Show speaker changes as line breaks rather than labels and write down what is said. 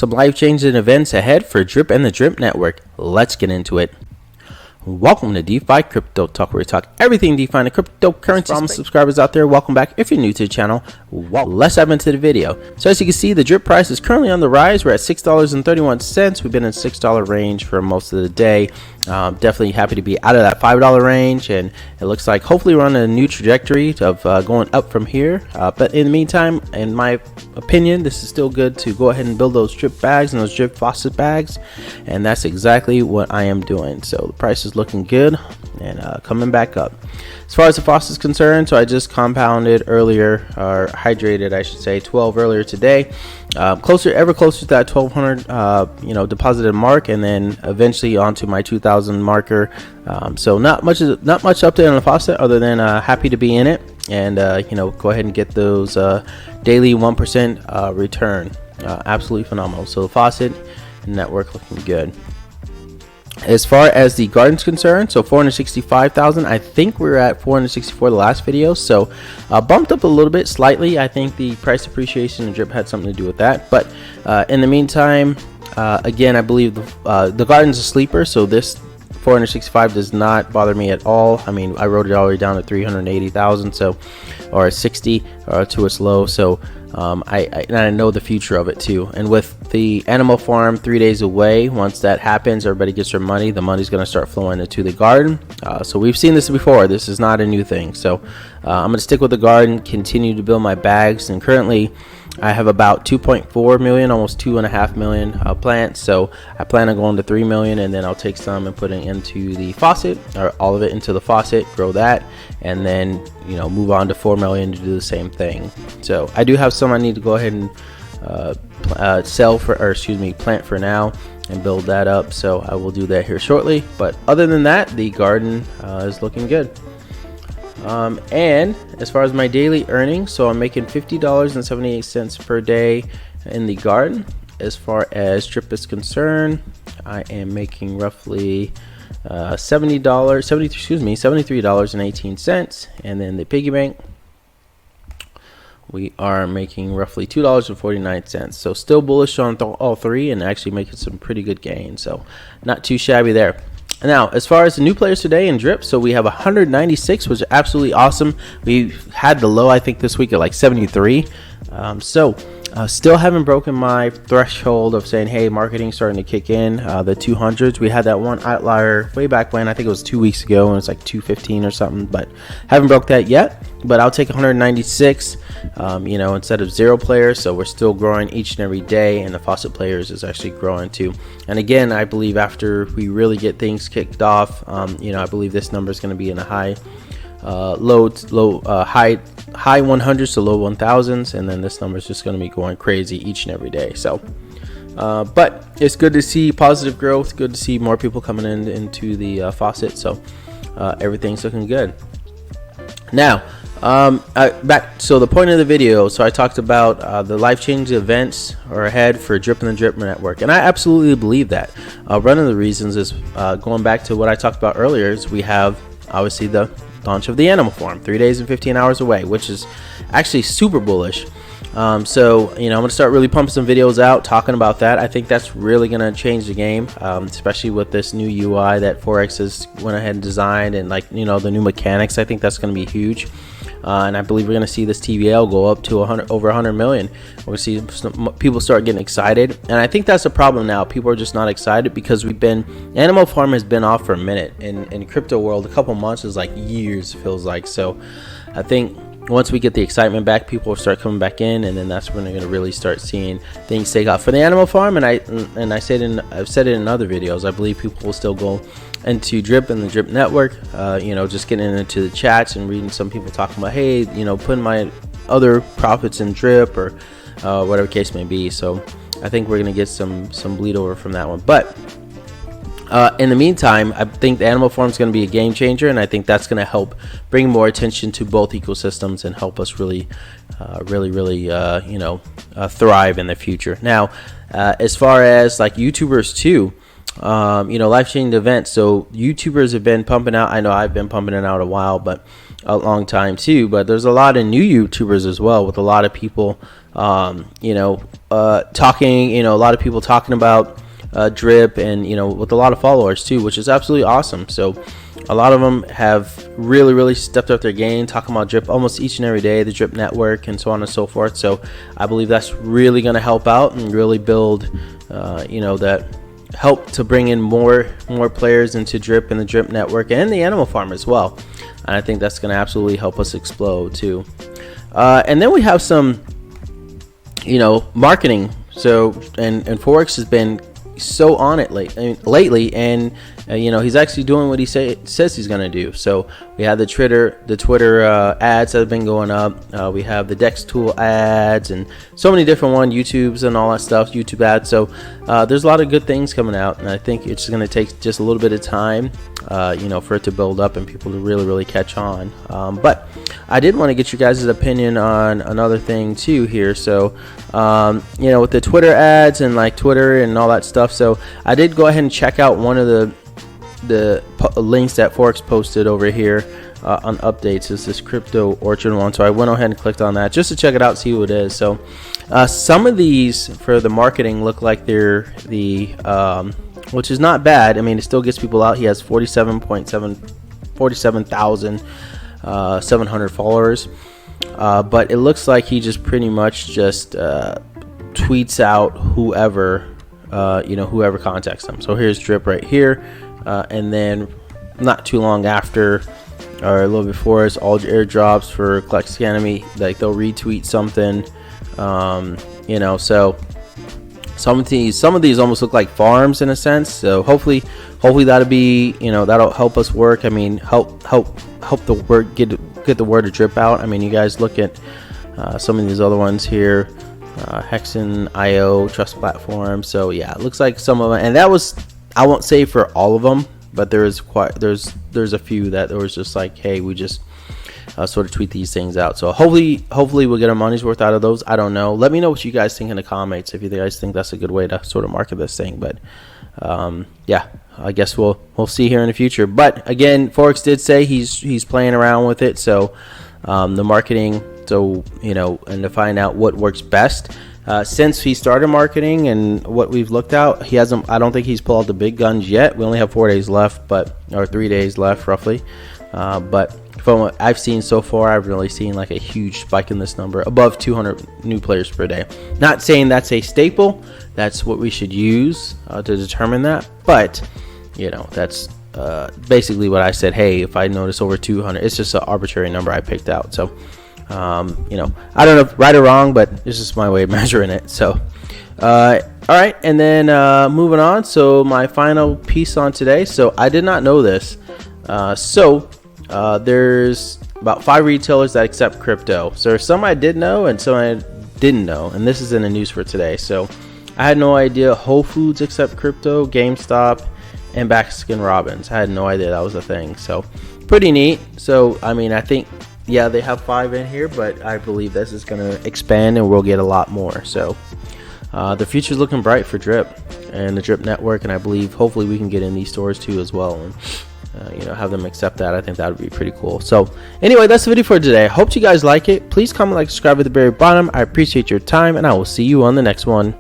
some life-changing events ahead for Drip and the Drip Network. Let's get into it. Welcome to DeFi Crypto Talk, where we talk everything DeFi and cryptocurrency. From subscribers out there, welcome back. If you're new to the channel, let's dive into the video. So as you can see, the Drip price is currently on the rise. We're at $6.31. We've been in $6 range for most of the day. Definitely happy to be out of that $5 range, and it looks like hopefully we're on a new trajectory of going up from here. But in the meantime, in my opinion, this is still good to go ahead and build those drip bags and those drip faucet bags, and that's exactly what I am doing. So the price is looking good and coming back up. As far as the faucet is concerned, so I just compounded earlier, or hydrated I should say, 12 earlier today, ever closer to that 1200 deposited mark, and then eventually onto my 2000 marker. So not much update on the faucet other than happy to be in it, and go ahead and get those daily 1% return. Absolutely phenomenal. So the faucet network looking good. As far as the garden's concerned, so 465,000. I think we were at 464 the last video, so bumped up a little bit slightly. I think the price appreciation and drip had something to do with that. But in the meantime, again, I believe the garden's a sleeper, so this 465 does not bother me at all. I mean, I wrote it all the way down to 380,000, so, or 60 to its low. So I know the future of it too. And with the animal farm 3 days away, once that happens, everybody gets their money. The money's going to start flowing into the garden. So we've seen this before. This is not a new thing. So I'm going to stick with the garden, continue to build my bags, and currently I have about 2.4 million, almost 2.5 million plants. So I plan on going to 3 million, and then I'll take some and put it into the faucet, or all of it into the faucet, grow that, and then move on to 4 million to do the same thing. So I do have some I need to go ahead and plant for now and build that up. So I will do that here shortly. But other than that, the garden is looking good. And as far as my daily earnings, so I'm making $50.78 per day in the garden. As far as drip is concerned, I am making roughly $73.18, and then the piggy bank, we are making roughly $2.49. So still bullish on all three, and actually making some pretty good gains. So not too shabby there. Now, as far as the new players today in Drip, so we have 196, which is absolutely awesome. We had the low, I think, this week at like 73. Still haven't broken my threshold of saying, hey, marketing starting to kick in. The 200s, we had that one outlier way back when, I think it was 2 weeks ago, and it's like 215 or something, but haven't broke that yet. But I'll take 196, instead of 0 players. So we're still growing each and every day, and the faucet players is actually growing too. And again, I believe after we really get things kicked off, I believe this number is going to be in a high 100s to low 1000s, and then this number is just going to be going crazy each and every day. So but it's good to see positive growth, good to see more people coming into the faucet. So everything's looking good. Now so the point of the video, so I talked about the life-changing events are ahead for Drip and the Drip Network, and I absolutely believe that. One of the reasons is going back to what I talked about earlier, is we have obviously the launch of the animal farm 3 days and 15 hours away, which is actually super bullish. I'm gonna start really pumping some videos out talking about that. I think that's really gonna change the game, especially with this new UI that Forex has went ahead and designed, and the new mechanics. I think that's gonna be huge. And I believe we're going to see this TVL go up to over 100 million. We're going to see some people start getting excited, and I think that's a problem now. People are just not excited because Animal Farm has been off for a minute. In crypto world, a couple months is like years, it feels like. So I think once we get the excitement back, people will start coming back in, and then that's when they're going to really start seeing things take off for the Animal Farm. And I've said it in other videos, I believe people will still go into Drip and the Drip Network, just getting into the chats and reading some people talking about, hey, putting my other profits in Drip, or whatever case may be. So I think we're gonna get some bleed over from that one. But in the meantime, I think the animal farm is going to be a game changer, and I think that's going to help bring more attention to both ecosystems and help us really thrive in the future. Now, as far as like YouTubers too, life-changing events. So YouTubers have been pumping out. I know I've been pumping it out a while, but a long time too. But there's a lot of new YouTubers as well, with a lot of people, talking. A lot of people talking about drip, and with a lot of followers too, which is absolutely awesome. So a lot of them have really stepped up their game, talking about drip almost each and every day, the drip network, and so on and so forth. So I believe that's really going to help out and really build that help to bring in more players into drip and the drip network and the animal farm as well. And I think that's going to absolutely help us explode too. And then we have some marketing. So and Forex has been so on it lately, and he's actually doing what he says he's going to do. So we have the Twitter ads that have been going up. We have the Dex tool ads and so many different YouTubes and all that stuff, YouTube ads. So there's a lot of good things coming out, and I think it's going to take just a little bit of time for it to build up and people to really catch on. But I did want to get you guys' opinion on another thing too here. So with the Twitter ads and like Twitter and all that stuff, so I did go ahead and check out one of the links that Forex posted over here on updates. Is this Crypto Orchard one, so I went ahead and clicked on that just to check it out, see who it is. So some of these for the marketing look like they're the which is not bad. I mean, it still gets people out. He has 47,700 followers, but it looks like he just pretty much just tweets out whoever contacts them. So here's drip right here, and then not too long after, or a little before, is all airdrops for Collects Academy. Like they'll retweet something, so some of these almost look like farms in a sense. So hopefully that'll be, that'll help us work. I mean, help the word get the word of drip out. I mean, you guys look at some of these other ones here, Hexen IO Trust Platform. So yeah, it looks like some of them, and that was, I won't say for all of them, but there's a few that there was just like, hey, we just sort of tweet these things out. So hopefully we'll get our money's worth out of those. I don't know. Let me know what you guys think in the comments if you guys think that's a good way to sort of market this thing. But yeah, I guess we'll see here in the future. But again, Forex did say he's playing around with it. So the marketing, so and to find out what works best. Since he started marketing and what we've looked out, I don't think he's pulled out the big guns yet. We only have 4 days left, or 3 days left roughly. But from what I've seen so far, I've really seen like a huge spike in this number, above 200 new players per day. Not saying that's a staple, that's what we should use to determine that, but that's basically what I said. Hey, if I notice over 200, it's just an arbitrary number I picked out. So I don't know if right or wrong, but it's just my way of measuring it. So all right, and then moving on. So my final piece on today, so I did not know this. There's about 5 retailers that accept crypto. So there's some I did know and some I didn't know, and this is in the news for today. So I had no idea Whole Foods accept crypto, GameStop, and Baskin Robbins. I had no idea that was a thing. So pretty neat. So I mean, I think, yeah, they have 5 in here, but I believe this is going to expand and we'll get a lot more. So the future's looking bright for drip and the drip network, and I believe hopefully we can get in these stores too as well, and have them accept that. I think that would be pretty cool. So anyway, that's the video for today. I hope you guys like it. Please comment, like, subscribe at the very bottom. I appreciate your time, and I will see you on the next one.